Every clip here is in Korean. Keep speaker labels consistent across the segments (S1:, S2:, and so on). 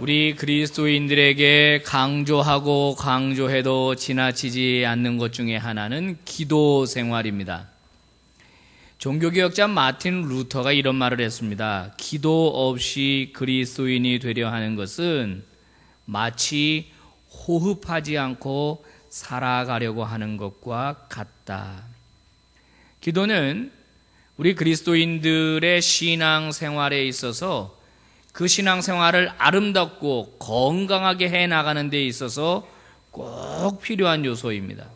S1: 우리 그리스도인들에게 강조하고 강조해도 지나치지 않는 것 중에 하나는 기도 생활입니다. 종교개혁자 마틴 루터가 이런 말을 했습니다. 기도 없이 그리스도인이 되려 하는 것은 마치 호흡하지 않고 살아가려고 하는 것과 같다. 기도는 우리 그리스도인들의 신앙생활에 있어서 그 신앙생활을 아름답고 건강하게 해나가는 데 있어서 꼭 필요한 요소입니다.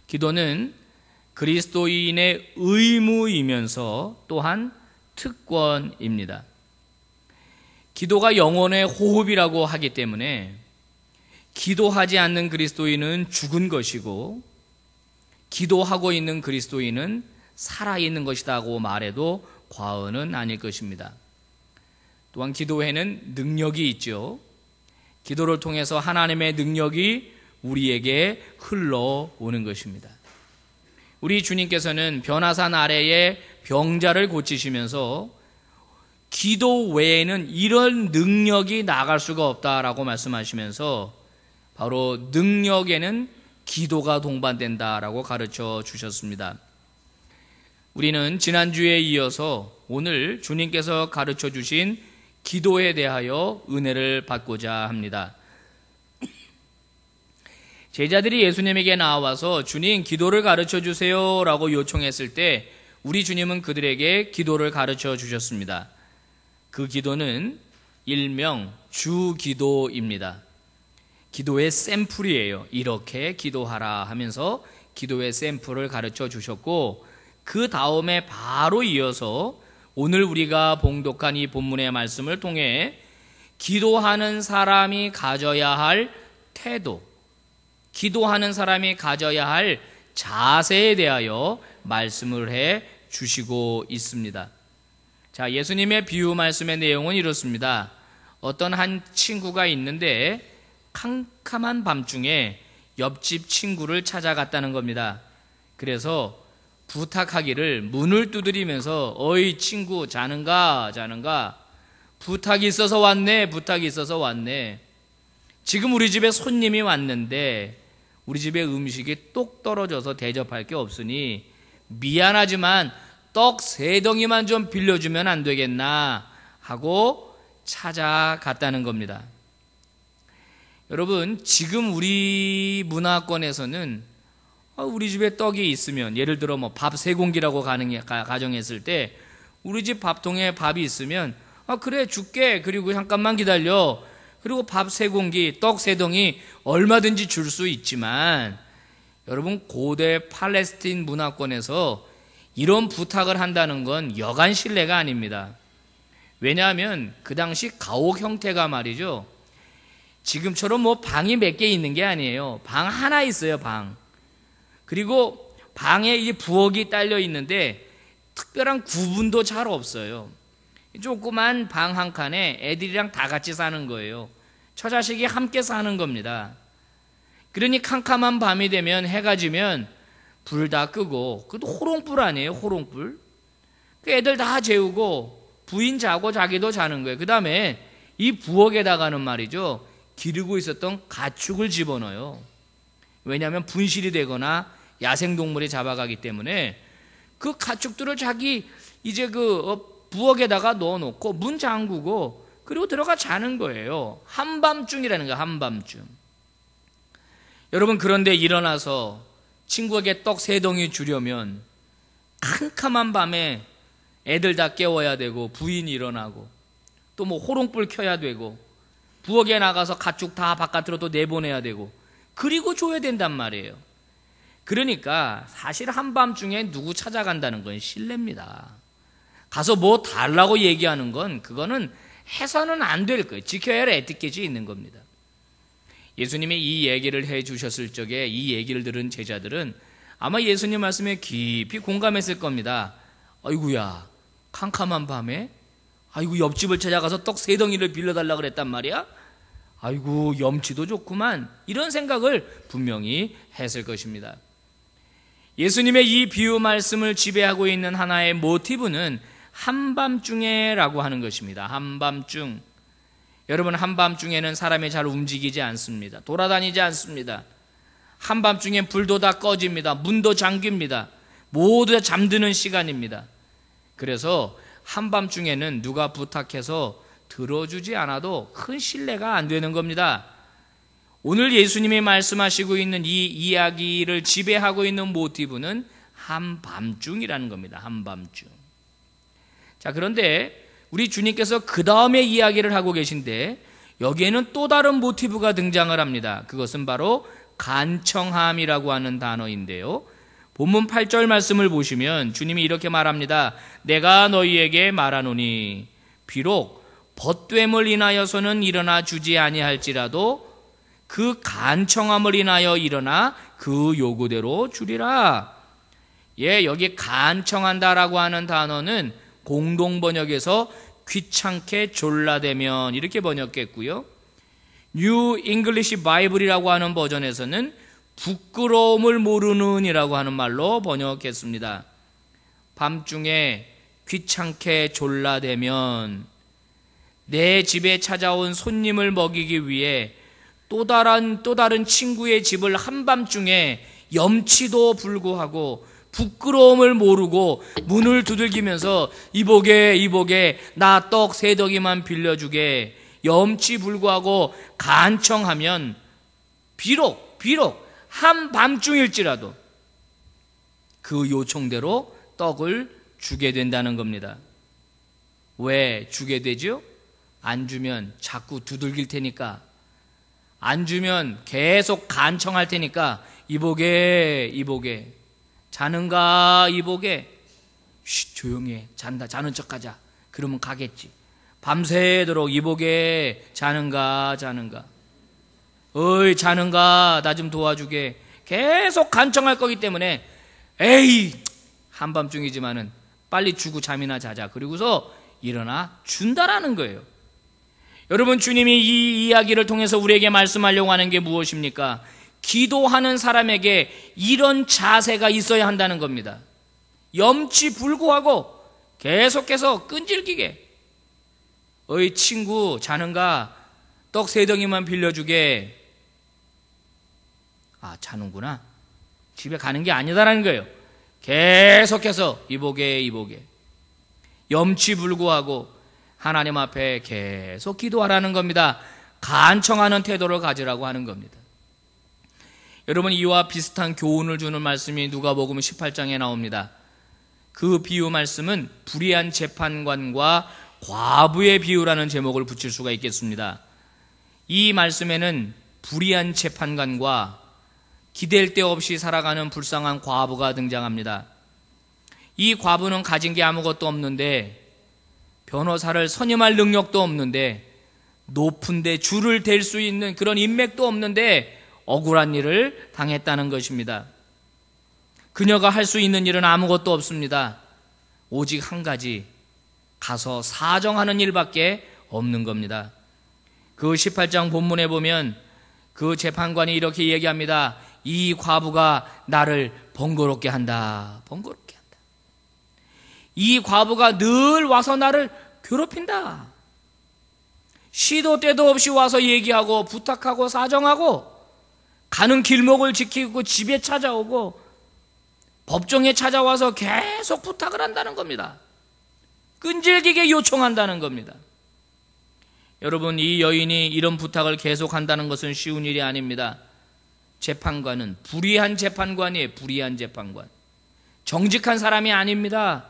S1: 기도는 그리스도인의 의무이면서 또한 특권입니다. 기도가 영혼의 호흡이라고 하기 때문에 기도하지 않는 그리스도인은 죽은 것이고 기도하고 있는 그리스도인은 살아있는 것이라고 말해도 과언은 아닐 것입니다. 또한 기도에는 능력이 있죠. 기도를 통해서 하나님의 능력이 우리에게 흘러오는 것입니다. 우리 주님께서는 변화산 아래에 병자를 고치시면서 기도 외에는 이런 능력이 나갈 수가 없다라고 말씀하시면서 바로 능력에는 기도가 동반된다라고 가르쳐 주셨습니다. 우리는 지난주에 이어서 오늘 주님께서 가르쳐 주신 기도에 대하여 은혜를 받고자 합니다. 제자들이 예수님에게 나와서 주님 기도를 가르쳐 주세요 라고 요청했을 때 우리 주님은 그들에게 기도를 가르쳐 주셨습니다. 그 기도는 일명 주기도입니다. 기도의 샘플이에요. 이렇게 기도하라 하면서 기도의 샘플을 가르쳐 주셨고 그 다음에 바로 이어서 오늘 우리가 봉독한 이 본문의 말씀을 통해 기도하는 사람이 가져야 할 태도, 기도하는 사람이 가져야 할 자세에 대하여 말씀을 해 주시고 있습니다. 자, 예수님의 비유 말씀의 내용은 이렇습니다. 어떤 한 친구가 있는데 캄캄한 밤중에 옆집 친구를 찾아갔다는 겁니다. 그래서 부탁하기를 문을 두드리면서 어이 친구 자는가 부탁이 있어서 왔네. 지금 우리 집에 손님이 왔는데 우리 집에 음식이 똑 떨어져서 대접할 게 없으니 미안하지만 떡 3덩이만 좀 빌려주면 안 되겠나 하고 찾아갔다는 겁니다. 여러분, 지금 우리 문화권에서는 우리 집에 떡이 있으면, 예를 들어 밥 3공기라고 가정했을 때 우리 집 밥통에 밥이 있으면 그래 줄게, 그리고 잠깐만 기다려, 그리고 밥 3공기, 떡 3덩이 얼마든지 줄 수 있지만 여러분, 고대 팔레스틴 문화권에서 이런 부탁을 한다는 건 여간 신뢰가 아닙니다. 왜냐하면 그 당시 가옥 형태가 말이죠, 지금처럼 방이 몇 개 있는 게 아니에요. 방 하나 있어요. 방. 그리고 방에 이 부엌이 딸려 있는데 특별한 구분도 잘 없어요. 조그만 방 한 칸에 애들이랑 다 같이 사는 거예요. 처자식이 함께 사는 겁니다. 그러니 캄캄한 밤이 되면, 해가 지면 불 다 끄고, 그것도 호롱불 아니에요, 호롱불. 애들 다 재우고 부인 자고 자기도 자는 거예요. 그 다음에 이 부엌에다가는 말이죠, 기르고 있었던 가축을 집어넣어요. 왜냐하면 분실이 되거나 야생동물이 잡아가기 때문에 그 가축들을 자기 이제 부엌에다가 넣어놓고 문 잠그고 그리고 들어가 자는 거예요. 한밤중이라는 거예요. 한밤중. 여러분, 그런데 일어나서 친구에게 떡 3덩이 주려면 캄캄한 밤에 애들 다 깨워야 되고 부인이 일어나고 또 호롱불 켜야 되고 부엌에 나가서 가축 다 바깥으로 또 내보내야 되고 그리고 줘야 된단 말이에요. 그러니까 사실 한밤중에 누구 찾아간다는 건 실례입니다. 가서 달라고 얘기하는 건 그거는 해서는 안 될 거예요. 지켜야 할 에티켓이 있는 겁니다. 예수님이 이 얘기를 해 주셨을 적에 이 얘기를 들은 제자들은 아마 예수님 말씀에 깊이 공감했을 겁니다. 아이고야, 캄캄한 밤에 아이고 옆집을 찾아가서 떡 3덩이를 빌려달라 그랬단 말이야? 아이고 염치도 좋구만, 이런 생각을 분명히 했을 것입니다. 예수님의 이 비유 말씀을 지배하고 있는 하나의 모티브는 한밤중에라고 하는 것입니다. 한밤중. 여러분, 한밤중에는 사람이 잘 움직이지 않습니다. 돌아다니지 않습니다. 한밤중에 불도 다 꺼집니다. 문도 잠깁니다. 모두 다 잠드는 시간입니다. 그래서 한밤중에는 누가 부탁해서 들어주지 않아도 큰 신뢰가 안 되는 겁니다. 오늘 예수님이 말씀하시고 있는 이 이야기를 지배하고 있는 모티브는 한밤중이라는 겁니다. 한밤중. 자, 그런데 우리 주님께서 그 다음에 이야기를 하고 계신데 여기에는 또 다른 모티브가 등장을 합니다. 그것은 바로 간청함이라고 하는 단어인데요. 본문 8절 말씀을 보시면 주님이 이렇게 말합니다. 내가 너희에게 말하노니 비록 벗됨을 인하여서는 일어나 주지 아니할지라도 그 간청함을 인하여 일어나 그 요구대로 주리라. 예, 여기 간청한다라고 하는 단어는 공동번역에서 귀찮게 졸라대면 이렇게 번역했고요. 뉴 잉글리시 바이블이라고 하는 버전에서는 부끄러움을 모르는 이라고 하는 말로 번역했습니다. 밤중에 귀찮게 졸라대면 내 집에 찾아온 손님을 먹이기 위해 또 다른 친구의 집을 한밤중에 염치도 불구하고 부끄러움을 모르고 문을 두들기면서 이보게 나 떡 3덩이만 빌려주게 염치 불구하고 간청하면 비록 한밤중일지라도 그 요청대로 떡을 주게 된다는 겁니다. 왜 주게 되죠? 안 주면 자꾸 두들길 테니까, 안 주면 계속 간청할 테니까 이보게 자는가 이보게 쉿 조용해 잔다 자는 척하자 그러면 가겠지. 밤새도록 이보게 자는가 어이 자는가 나 좀 도와주게 계속 간청할 거기 때문에 에이 한밤중이지만은 빨리 주고 잠이나 자자 그리고서 일어나 준다라는 거예요. 여러분, 주님이 이 이야기를 통해서 우리에게 말씀하려고 하는 게 무엇입니까? 기도하는 사람에게 이런 자세가 있어야 한다는 겁니다. 염치 불구하고 계속해서 끈질기게 어이 친구 자는가 떡 3덩이만 빌려주게. 아 자는구나 집에 가는 게 아니다라는 거예요. 계속해서 이보게 염치 불구하고 하나님 앞에 계속 기도하라는 겁니다. 간청하는 태도를 가지라고 하는 겁니다. 여러분, 이와 비슷한 교훈을 주는 말씀이 누가복음 18장에 나옵니다. 그 비유 말씀은 불의한 재판관과 과부의 비유라는 제목을 붙일 수가 있겠습니다. 이 말씀에는 불의한 재판관과 기댈 데 없이 살아가는 불쌍한 과부가 등장합니다. 이 과부는 가진 게 아무것도 없는데 변호사를 선임할 능력도 없는데 높은 데 줄을 댈 수 있는 그런 인맥도 없는데 억울한 일을 당했다는 것입니다. 그녀가 할 수 있는 일은 아무것도 없습니다. 오직 한 가지, 가서 사정하는 일밖에 없는 겁니다. 그 18장 본문에 보면 그 재판관이 이렇게 얘기합니다. 이 과부가 나를 번거롭게 한다. 이 과부가 늘 와서 나를 괴롭힌다. 시도 때도 없이 와서 얘기하고 부탁하고 사정하고 가는 길목을 지키고 집에 찾아오고 법정에 찾아와서 계속 부탁을 한다는 겁니다. 끈질기게 요청한다는 겁니다. 여러분, 이 여인이 이런 부탁을 계속한다는 것은 쉬운 일이 아닙니다. 재판관은 불의한 재판관이에요. 불의한 재판관. 정직한 사람이 아닙니다.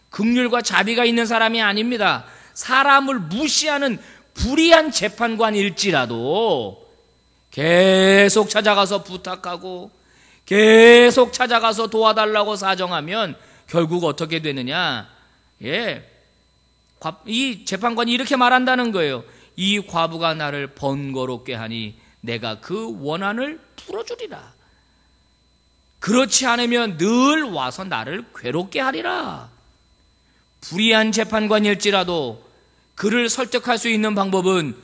S1: 긍휼과 자비가 있는 사람이 아닙니다. 사람을 무시하는 불의한 재판관일지라도 계속 찾아가서 부탁하고 계속 찾아가서 도와달라고 사정하면 결국 어떻게 되느냐? 이 재판관이 이렇게 말한다는 거예요. 이 과부가 나를 번거롭게 하니 내가 그 원한을 풀어주리라. 그렇지 않으면 늘 와서 나를 괴롭게 하리라. 불의한 재판관일지라도 그를 설득할 수 있는 방법은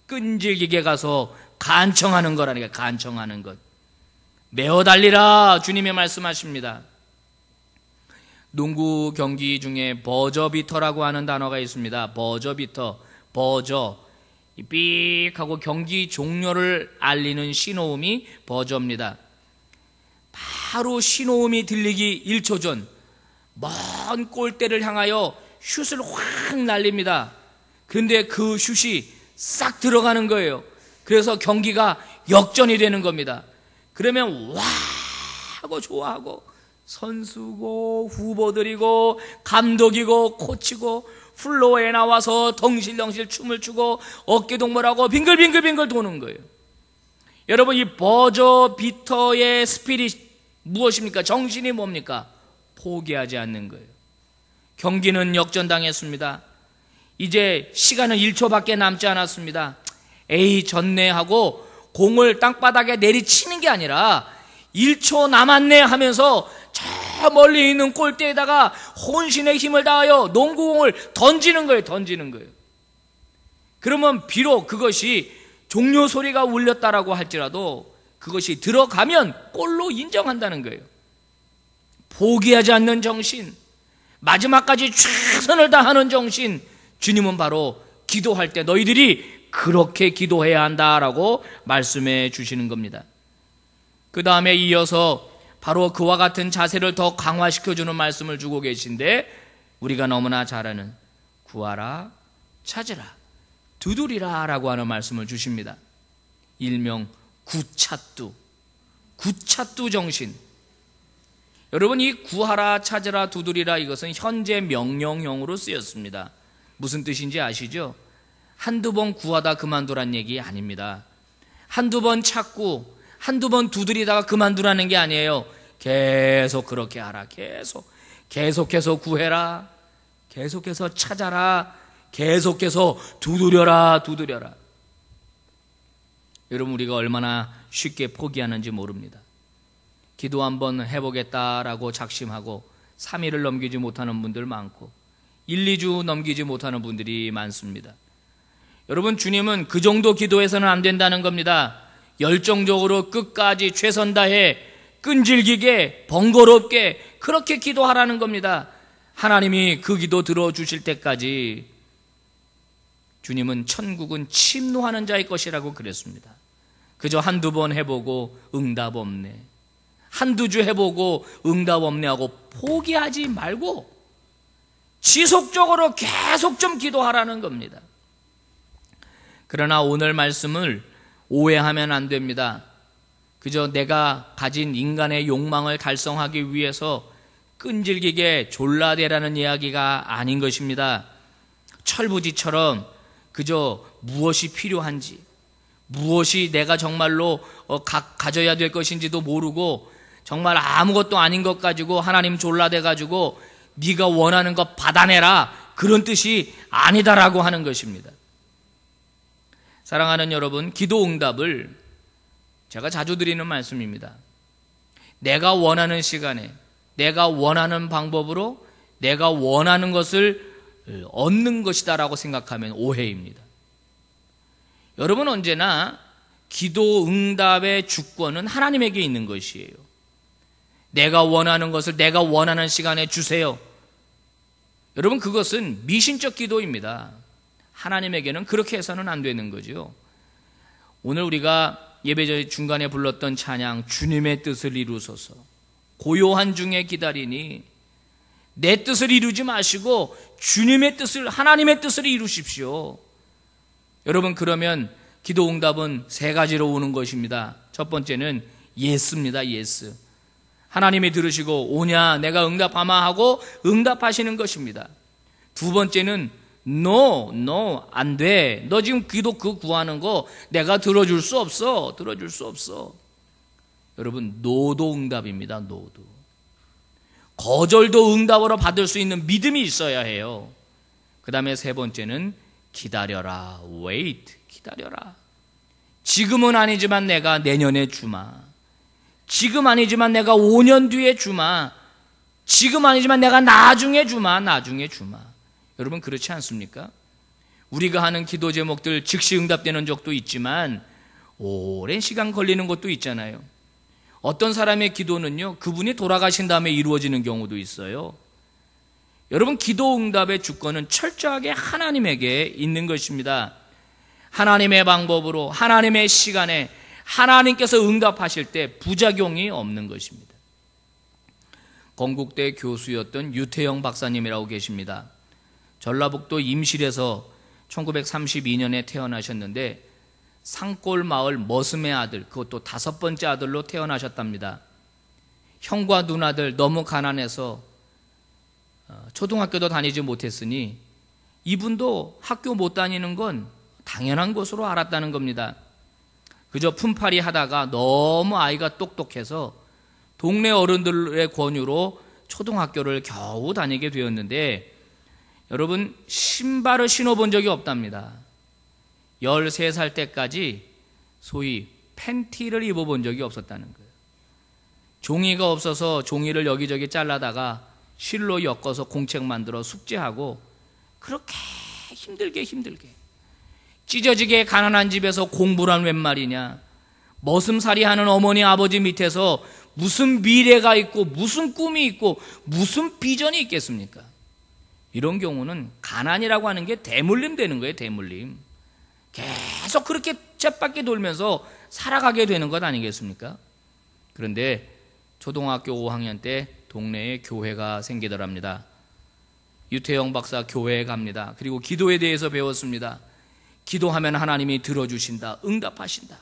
S1: 끈질기게 가서 간청하는 거라니까. 간청하는 것. 메어 달리라 주님의 말씀하십니다. 농구 경기 중에 버저비터라고 하는 단어가 있습니다. 버저비터, 버저. 삑 하고 경기 종료를 알리는 신호음이 버저입니다. 바로 신호음이 들리기 1초 전 먼 골대를 향하여 슛을 확 날립니다. 그런데 그 슛이 싹 들어가는 거예요. 그래서 경기가 역전이 되는 겁니다. 그러면 와 하고 좋아하고 선수고 후보들이고 감독이고 코치고 플로어에 나와서 덩실덩실 춤을 추고 어깨동무하고 빙글빙글 도는 거예요. 여러분, 이 버저 비터의 스피릿 무엇입니까? 정신이 뭡니까? 포기하지 않는 거예요. 경기는 역전당했습니다. 이제 시간은 1초밖에 남지 않았습니다. 에이 졌네 하고 공을 땅바닥에 내리치는 게 아니라 1초 남았네 하면서 저 멀리 있는 골대에다가 혼신의 힘을 다하여 농구공을 던지는 거예요. 그러면 비록 그것이 종료 소리가 울렸다라고 할지라도 그것이 들어가면 골로 인정한다는 거예요. 포기하지 않는 정신, 마지막까지 최선을 다하는 정신, 주님은 바로 기도할 때 너희들이 그렇게 기도해야 한다라고 말씀해 주시는 겁니다. 그 다음에 이어서 바로 그와 같은 자세를 더 강화시켜주는 말씀을 주고 계신데, 우리가 너무나 잘 아는 구하라, 찾으라, 두드리라 라고 하는 말씀을 주십니다. 일명 구차뚜 정신. 여러분, 이 구하라, 찾으라, 두드리라 이것은 현재 명령형으로 쓰였습니다. 무슨 뜻인지 아시죠? 한두 번 구하다 그만두란 얘기 아닙니다. 한두 번 찾고 한두 번 두드리다가 그만두라는 게 아니에요. 계속 그렇게 하라. 계속해서 구해라. 계속해서 찾아라. 계속해서 두드려라. 여러분, 우리가 얼마나 쉽게 포기하는지 모릅니다. 기도 한번 해보겠다라고 작심하고 3일을 넘기지 못하는 분들 많고 1, 2주 넘기지 못하는 분들이 많습니다. 여러분, 주님은 그 정도 기도해서는 안 된다는 겁니다. 열정적으로 끝까지 최선 다해 끈질기게 번거롭게 그렇게 기도하라는 겁니다. 하나님이 그 기도 들어주실 때까지 주님은 천국은 침노하는 자의 것이라고 그랬습니다. 그저 한두 번 해보고 응답 없네, 한두 주 해보고 응답 없네 하고 포기하지 말고 지속적으로 계속 좀 기도하라는 겁니다. 그러나 오늘 말씀을 오해하면 안 됩니다. 그저 내가 가진 인간의 욕망을 달성하기 위해서 끈질기게 졸라대라는 이야기가 아닌 것입니다. 철부지처럼 그저 무엇이 필요한지, 무엇이 내가 정말로 가져야 될 것인지도 모르고 정말 아무것도 아닌 것 가지고 하나님 졸라대 가지고 네가 원하는 것 받아내라, 그런 뜻이 아니다라고 하는 것입니다. 사랑하는 여러분, 기도 응답을 제가 자주 드리는 말씀입니다. 내가 원하는 시간에 내가 원하는 방법으로 내가 원하는 것을 얻는 것이다라고 생각하면 오해입니다. 여러분, 언제나 기도 응답의 주권은 하나님에게 있는 것이에요. 내가 원하는 것을 내가 원하는 시간에 주세요. 여러분, 그것은 미신적 기도입니다. 하나님에게는 그렇게 해서는 안 되는 거죠. 오늘 우리가 예배 중간에 불렀던 찬양, 주님의 뜻을 이루소서, 고요한 중에 기다리니, 내 뜻을 이루지 마시고 주님의 뜻을, 하나님의 뜻을 이루십시오. 여러분, 그러면 기도 응답은 세 가지로 오는 것입니다. 첫 번째는 예스입니다. 예스. 하나님이 들으시고 오냐, 내가 응답하마 하고 응답하시는 것입니다. 두 번째는 No, 안 돼. 너 지금 기도 구하는 거 내가 들어줄 수 없어. 여러분, 노도 응답입니다. 노도. 거절도 응답으로 받을 수 있는 믿음이 있어야 해요. 그 다음에 세 번째는 기다려라. Wait, 기다려라. 지금은 아니지만 내가 내년에 주마. 지금 아니지만 내가 5년 뒤에 주마. 지금 아니지만 내가 나중에 주마. 여러분, 그렇지 않습니까? 우리가 하는 기도 제목들 즉시 응답되는 적도 있지만 오랜 시간 걸리는 것도 있잖아요. 어떤 사람의 기도는요, 그분이 돌아가신 다음에 이루어지는 경우도 있어요. 여러분, 기도 응답의 주권은 철저하게 하나님에게 있는 것입니다. 하나님의 방법으로, 하나님의 시간에 하나님께서 응답하실 때 부작용이 없는 것입니다. 건국대 교수였던 유태영 박사님이라고 계십니다. 전라북도 임실에서 1932년에 태어나셨는데 산골 마을 머슴의 아들, 그것도 5번째 아들로 태어나셨답니다. 형과 누나들 너무 가난해서 초등학교도 다니지 못했으니 이분도 학교 못 다니는 건 당연한 것으로 알았다는 겁니다. 그저 품팔이 하다가 너무 아이가 똑똑해서 동네 어른들의 권유로 초등학교를 겨우 다니게 되었는데, 여러분, 신발을 신어본 적이 없답니다. 13살 때까지 소위 팬티를 입어본 적이 없었다는 거예요. 종이가 없어서 종이를 여기저기 잘라다가 실로 엮어서 공책 만들어 숙제하고, 그렇게 힘들게 찢어지게 가난한 집에서 공부란 웬 말이냐, 머슴살이 하는 어머니 아버지 밑에서 무슨 미래가 있고 무슨 꿈이 있고 무슨 비전이 있겠습니까? 이런 경우는 가난이라고 하는 게 대물림 되는 거예요. 대물림. 계속 그렇게 쳇바퀴 돌면서 살아가게 되는 것 아니겠습니까? 그런데 초등학교 5학년 때 동네에 교회가 생기더랍니다. 유태영 박사 교회에 갑니다. 그리고 기도에 대해서 배웠습니다. 기도하면 하나님이 들어주신다, 응답하신다.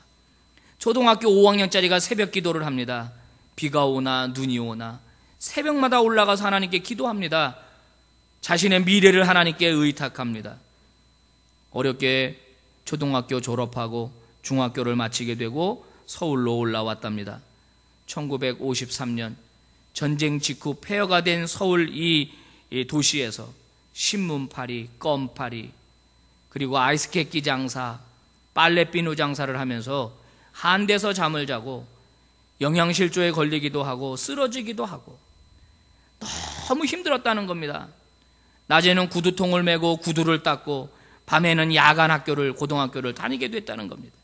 S1: 초등학교 5학년짜리가 새벽 기도를 합니다. 비가 오나 눈이 오나 새벽마다 올라가서 하나님께 기도합니다. 자신의 미래를 하나님께 의탁합니다. 어렵게 초등학교 졸업하고 중학교를 마치게 되고 서울로 올라왔답니다. 1953년 전쟁 직후 폐허가 된 서울 이 도시에서 신문팔이, 껌팔이, 그리고 아이스케이크 장사, 빨래비누 장사를 하면서 한대서 잠을 자고 영양실조에 걸리기도 하고 쓰러지기도 하고 너무 힘들었다는 겁니다. 낮에는 구두통을 메고 구두를 닦고 밤에는 야간 학교를, 고등학교를 다니게 됐다는 겁니다.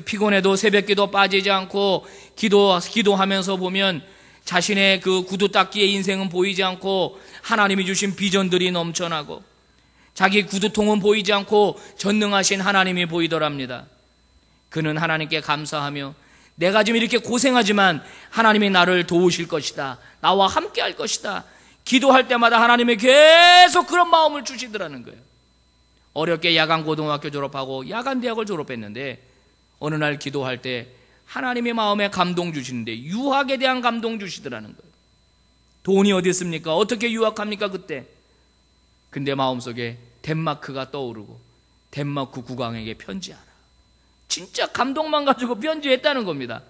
S1: 피곤해도 새벽기도 빠지지 않고 기도하면서 보면 자신의 그 구두 닦기의 인생은 보이지 않고 하나님이 주신 비전들이 넘쳐나고, 자기 구두통은 보이지 않고 전능하신 하나님이 보이더랍니다. 그는 하나님께 감사하며 내가 지금 이렇게 고생하지만 하나님이 나를 도우실 것이다, 나와 함께 할 것이다, 기도할 때마다 하나님이 계속 그런 마음을 주시더라는 거예요. 어렵게 야간 고등학교 졸업하고 야간 대학을 졸업했는데 어느 날 기도할 때 하나님의 마음에 감동 주시는데 유학에 대한 감동 주시더라는 거예요. 돈이 어디 있습니까? 어떻게 유학합니까 그때? 근데 마음속에 덴마크가 떠오르고 덴마크 국왕에게 편지하라. 진짜 감동만 가지고 편지했다는 겁니다.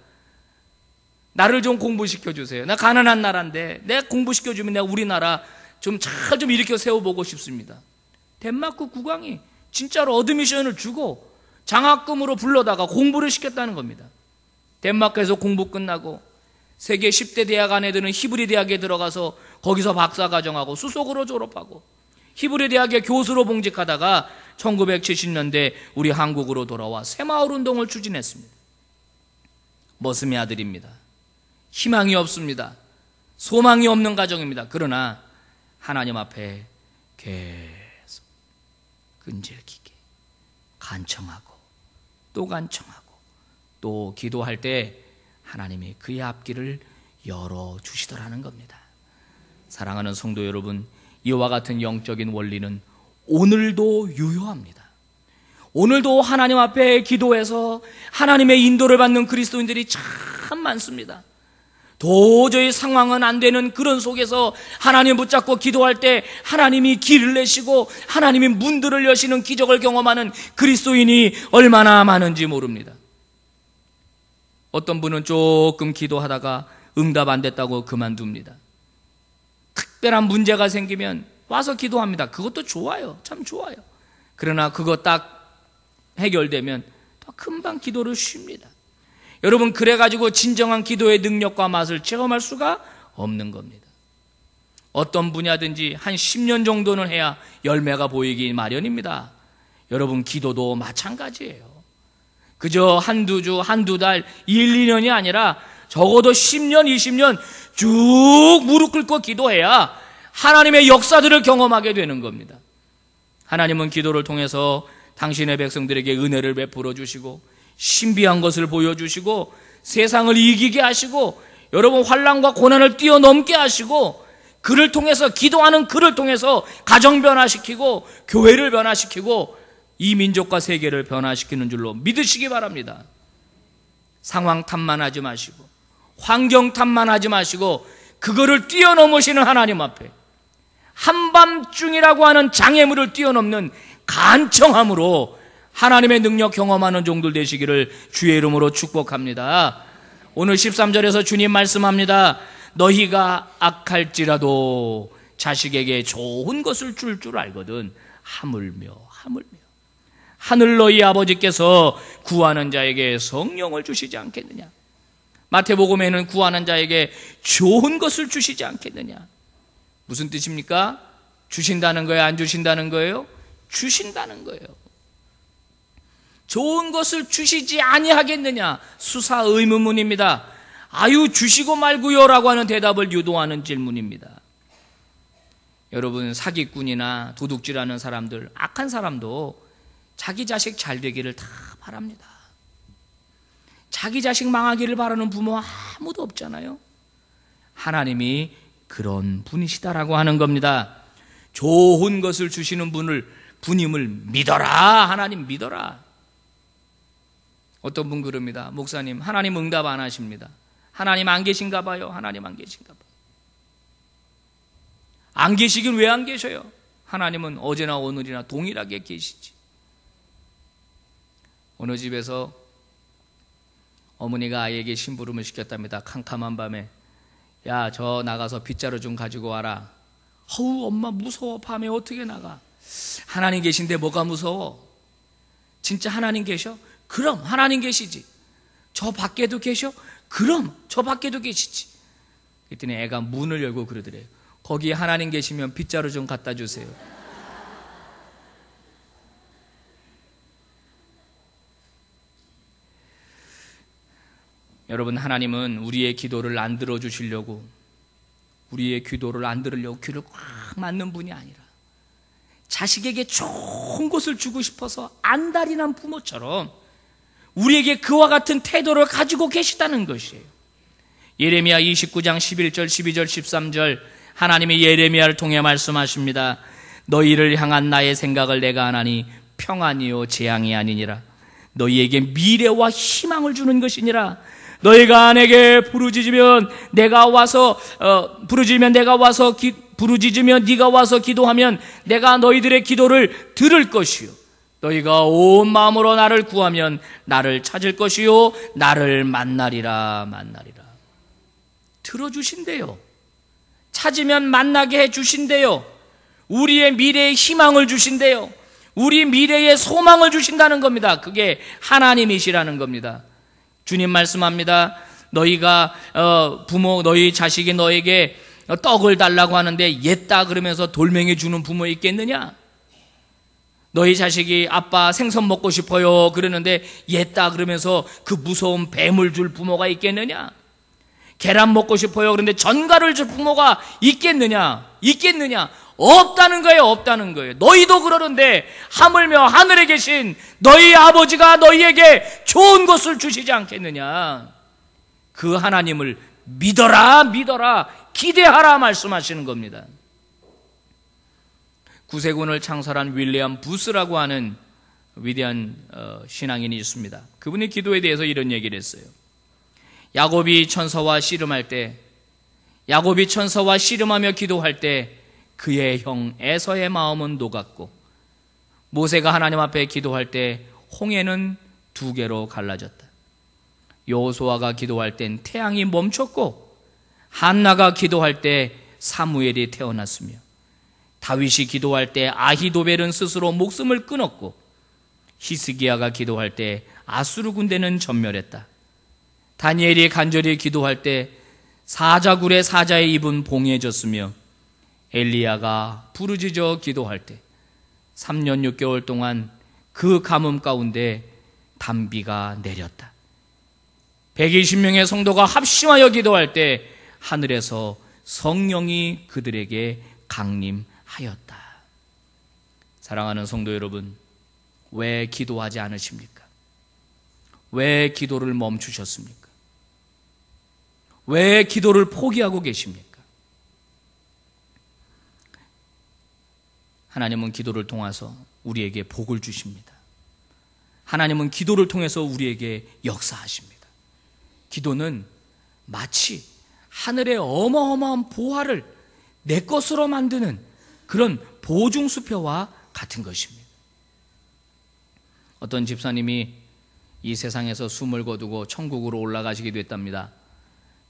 S1: 나를 좀 공부시켜주세요. 나 가난한 나라인데 내가 공부시켜주면 내가 우리나라 좀 잘 좀 일으켜 세워보고 싶습니다. 덴마크 국왕이 진짜로 어드미션을 주고 장학금으로 불러다가 공부를 시켰다는 겁니다. 덴마크에서 공부 끝나고 세계 10대 대학 안에 드는 히브리 대학에 들어가서 거기서 박사과정하고 수석으로 졸업하고 히브리 대학의 교수로 봉직하다가 1970년대 우리 한국으로 돌아와 새마을 운동을 추진했습니다. 머슴의 아들입니다. 희망이 없습니다. 소망이 없는 가정입니다. 그러나 하나님 앞에 계속 끈질기게 간청하고 또 간청하고 또 기도할 때 하나님이 그의 앞길을 열어주시더라는 겁니다. 사랑하는 성도 여러분, 이와 같은 영적인 원리는 오늘도 유효합니다. 오늘도 하나님 앞에 기도해서 하나님의 인도를 받는 그리스도인들이 참 많습니다. 도저히 상황은 안 되는 그런 속에서 하나님 붙잡고 기도할 때 하나님이 길을 내시고 하나님이 문들을 여시는 기적을 경험하는 그리스도인이 얼마나 많은지 모릅니다. 어떤 분은 조금 기도하다가 응답 안 됐다고 그만둡니다. 특별한 문제가 생기면 와서 기도합니다. 그것도 좋아요. 참 좋아요. 그러나 그거 딱 해결되면 또 금방 기도를 쉽니다. 여러분, 그래가지고 진정한 기도의 능력과 맛을 체험할 수가 없는 겁니다. 어떤 분야든지 한 10년 정도는 해야 열매가 보이기 마련입니다. 여러분, 기도도 마찬가지예요. 그저 한두 주, 한두 달, 1, 2년이 아니라 적어도 10년, 20년 쭉 무릎 꿇고 기도해야 하나님의 역사들을 경험하게 되는 겁니다. 하나님은 기도를 통해서 당신의 백성들에게 은혜를 베풀어 주시고 신비한 것을 보여주시고 세상을 이기게 하시고 여러분 환난과 고난을 뛰어넘게 하시고 그를 통해서 기도하는 그를 통해서 가정 변화시키고 교회를 변화시키고 이 민족과 세계를 변화시키는 줄로 믿으시기 바랍니다. 상황 탓만 하지 마시고 환경 탓만 하지 마시고 그거를 뛰어넘으시는 하나님 앞에 한밤중이라고 하는 장애물을 뛰어넘는 간청함으로 하나님의 능력 경험하는 종들 되시기를 주의 이름으로 축복합니다. 오늘 13절에서 주님 말씀합니다. 너희가 악할지라도 자식에게 좋은 것을 줄 줄 알거든 하물며 하늘 너희 아버지께서 구하는 자에게 성령을 주시지 않겠느냐. 마태복음에는 구하는 자에게 좋은 것을 주시지 않겠느냐. 무슨 뜻입니까? 주신다는 거예요? 안 주신다는 거예요? 주신다는 거예요. 좋은 것을 주시지 아니하겠느냐. 수사 의문문입니다. 아유 주시고 말고요 라고 하는 대답을 유도하는 질문입니다. 여러분 사기꾼이나 도둑질하는 사람들, 악한 사람도 자기 자식 잘 되기를 다 바랍니다. 자기 자식 망하기를 바라는 부모 아무도 없잖아요. 하나님이 그런 분이시다라고 하는 겁니다. 좋은 것을 주시는 분임을 믿어라. 하나님 믿어라. 어떤 분 그럽니다. 목사님 하나님 응답 안 하십니다. 하나님 안 계신가 봐요. 하나님 안 계신가 봐요. 안 계시긴 왜 안 계셔요? 하나님은 어제나 오늘이나 동일하게 계시지. 어느 집에서 어머니가 아이에게 심부름을 시켰답니다. 캄캄한 밤에 야 저 나가서 빗자루 좀 가지고 와라. 어우 엄마 무서워. 밤에 어떻게 나가. 하나님 계신데 뭐가 무서워. 진짜 하나님 계셔? 그럼 하나님 계시지. 저 밖에도 계셔? 그럼 저 밖에도 계시지. 그랬더니 애가 문을 열고 그러더래요. 거기에 하나님 계시면 빗자루 좀 갖다 주세요. 여러분 하나님은 우리의 기도를 안 들어주시려고 우리의 기도를 안 들으려고 귀를 꽉 막는 분이 아니라 자식에게 좋은 것을 주고 싶어서 안달이 난 부모처럼 우리에게 그와 같은 태도를 가지고 계시다는 것이에요. 예레미야 29장 11절 12절 13절 하나님이 예레미야를 통해 말씀하십니다. 너희를 향한 나의 생각을 내가 아나니 평안이요 재앙이 아니니라. 너희에게 미래와 희망을 주는 것이니라. 너희가 내게 부르짖으면 내가 와서 부르짖으면 네가 와서 기도하면 내가 너희들의 기도를 들을 것이요 너희가 온 마음으로 나를 구하면 나를 찾을 것이요 나를 만나리라. 들어주신대요. 찾으면 만나게 해주신대요. 우리의 미래의 희망을 주신대요. 우리 미래의 소망을 주신다는 겁니다. 그게 하나님이시라는 겁니다. 주님 말씀합니다. 너희가 너희 자식이 너에게 떡을 달라고 하는데 옛다 그러면서 돌멩이 주는 부모 있겠느냐? 너희 자식이 아빠 생선 먹고 싶어요 그러는데 옛다 그러면서 그 무서운 뱀을 줄 부모가 있겠느냐? 계란 먹고 싶어요 그런데 전갈을 줄 부모가 있겠느냐? 없다는 거예요. 너희도 그러는데 하물며 하늘에 계신 너희 아버지가 너희에게 좋은 것을 주시지 않겠느냐. 그 하나님을 믿어라 기대하라 말씀하시는 겁니다. 구세군을 창설한 윌리엄 부스라고 하는 위대한 신앙인이 있습니다. 그분이 기도에 대해서 이런 얘기를 했어요. 야곱이 천사와 씨름하며 기도할 때 그의 형 에서의 마음은 녹았고 모세가 하나님 앞에 기도할 때 홍해는 두 개로 갈라졌다. 여호수아가 기도할 땐 태양이 멈췄고 한나가 기도할 때 사무엘이 태어났으며 다윗이 기도할 때 아히도벨은 스스로 목숨을 끊었고 히스기야가 기도할 때 아수르 군대는 전멸했다. 다니엘이 간절히 기도할 때 사자굴의 사자의 입은 봉해졌으며 엘리야가 부르짖어 기도할 때 3년 6개월 동안 그 가뭄 가운데 단비가 내렸다. 120명의 성도가 합심하여 기도할 때 하늘에서 성령이 그들에게 강림하였다. 사랑하는 성도 여러분, 왜 기도하지 않으십니까? 왜 기도를 멈추셨습니까? 왜 기도를 포기하고 계십니까? 하나님은 기도를 통해서 우리에게 복을 주십니다. 하나님은 기도를 통해서 우리에게 역사하십니다. 기도는 마치 하늘의 어마어마한 보화를 내 것으로 만드는 그런 보증수표와 같은 것입니다. 어떤 집사님이 이 세상에서 숨을 거두고 천국으로 올라가시게 됐답니다.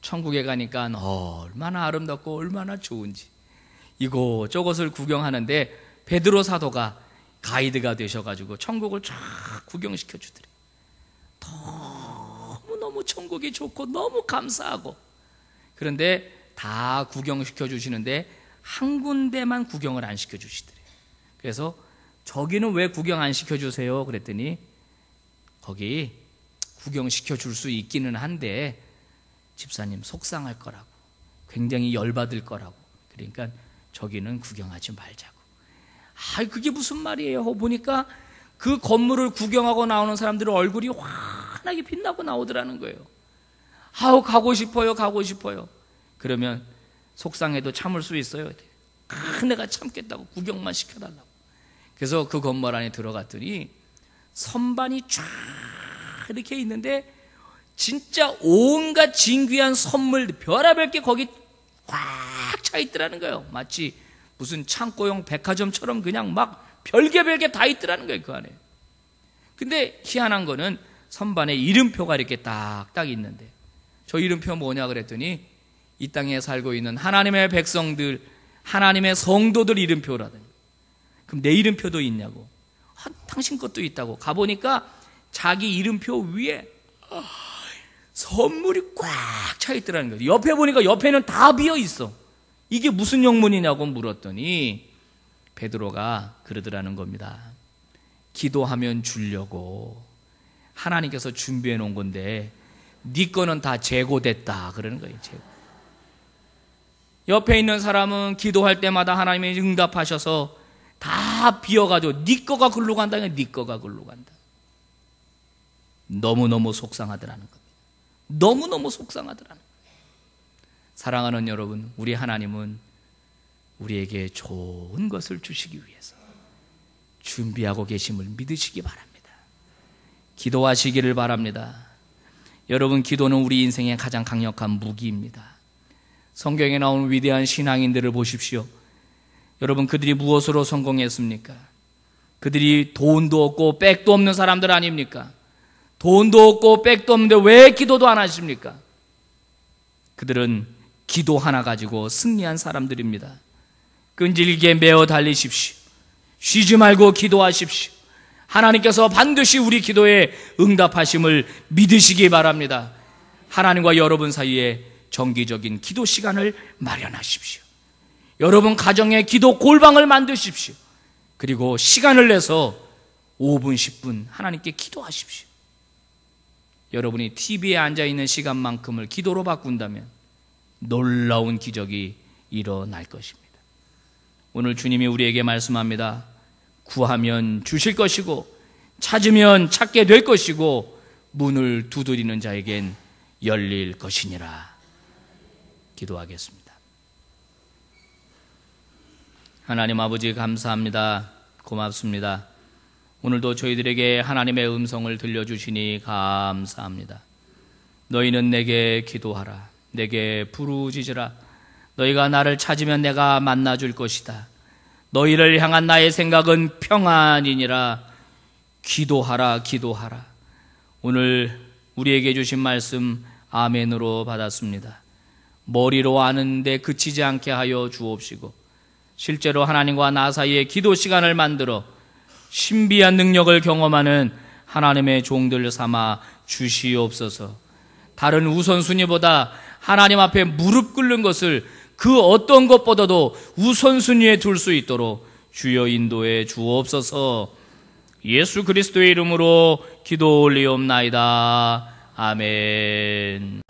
S1: 천국에 가니까 얼마나 아름답고 얼마나 좋은지 이곳저곳을 구경하는데 베드로 사도가 가이드가 되셔가지고 천국을 쫙 구경시켜 주더래요. 너무너무 천국이 좋고 너무 감사하고, 그런데 다 구경시켜 주시는데 한 군데만 구경을 안 시켜 주시더래요. 그래서 저기는 왜 구경 안 시켜 주세요? 그랬더니 거기 구경시켜 줄 수 있기는 한데 집사님 속상할 거라고, 굉장히 열받을 거라고, 그러니까 저기는 구경하지 말자고. 그게 무슨 말이에요? 보니까 그 건물을 구경하고 나오는 사람들의 얼굴이 환하게 빛나고 나오더라는 거예요. 가고 싶어요, 가고 싶어요. 그러면 속상해도 참을 수 있어요? 내가 참겠다고, 구경만 시켜달라고. 그래서 그 건물 안에 들어갔더니 선반이 쫙 이렇게 있는데 진짜 온갖 진귀한 선물, 별의별 게 거기 꽉 차 있더라는 거예요. 마치 무슨 창고용 백화점처럼 그냥 막 별게 다 있더라는 거예요, 그 안에. 근데 희한한 거는 선반에 이름표가 이렇게 딱딱 있는데, 저 이름표 뭐냐 그랬더니 이 땅에 살고 있는 하나님의 백성들, 하나님의 성도들 이름표라더니. 그럼 내 이름표도 있냐고. 당신 것도 있다고. 가보니까 자기 이름표 위에 선물이 꽉 차 있더라는 거예요. 옆에 보니까 옆에는 다 비어 있어. 이게 무슨 영문이냐고 물었더니 베드로가 그러더라는 겁니다. 기도하면 주려고 하나님께서 준비해 놓은 건데 네 거는 다 재고됐다 그러는 거예요. 재고. 옆에 있는 사람은 기도할 때마다 하나님이 응답하셔서 다 비어가지고 네 거가 글로 간다. 네 거가 글로 간다. 너무너무 속상하더라는 겁니다. 너무너무 속상하더라는 거예요. 사랑하는 여러분, 우리 하나님은 우리에게 좋은 것을 주시기 위해서 준비하고 계심을 믿으시기 바랍니다. 기도하시기를 바랍니다. 여러분, 기도는 우리 인생의 가장 강력한 무기입니다. 성경에 나오는 위대한 신앙인들을 보십시오. 여러분, 그들이 무엇으로 성공했습니까? 그들이 돈도 없고 백도 없는 사람들 아닙니까? 돈도 없고 백도 없는데 왜 기도도 안 하십니까? 그들은 기도 하나 가지고 승리한 사람들입니다. 끈질기게 매어 달리십시오. 쉬지 말고 기도하십시오. 하나님께서 반드시 우리 기도에 응답하심을 믿으시기 바랍니다. 하나님과 여러분 사이에 정기적인 기도 시간을 마련하십시오. 여러분 가정에 기도 골방을 만드십시오. 그리고 시간을 내서 5분, 10분 하나님께 기도하십시오. 여러분이 TV에 앉아있는 시간만큼을 기도로 바꾼다면 놀라운 기적이 일어날 것입니다. 오늘 주님이 우리에게 말씀합니다. 구하면 주실 것이고 찾으면 찾게 될 것이고 문을 두드리는 자에겐 열릴 것이니라. 기도하겠습니다. 하나님 아버지 감사합니다. 고맙습니다. 오늘도 저희들에게 하나님의 음성을 들려주시니 감사합니다. 너희는 내게 기도하라. 내게 부르짖으라. 너희가 나를 찾으면 내가 만나줄 것이다. 너희를 향한 나의 생각은 평안이니라. 기도하라, 기도하라. 오늘 우리에게 주신 말씀 아멘으로 받았습니다. 머리로 아는데 그치지 않게 하여 주옵시고 실제로 하나님과 나 사이에 기도 시간을 만들어 신비한 능력을 경험하는 하나님의 종들 삼아 주시옵소서. 다른 우선순위보다 하나님 앞에 무릎 꿇는 것을 그 어떤 것보다도 우선순위에 둘 수 있도록 주여 인도해 주옵소서. 예수 그리스도의 이름으로 기도 올리옵나이다. 아멘.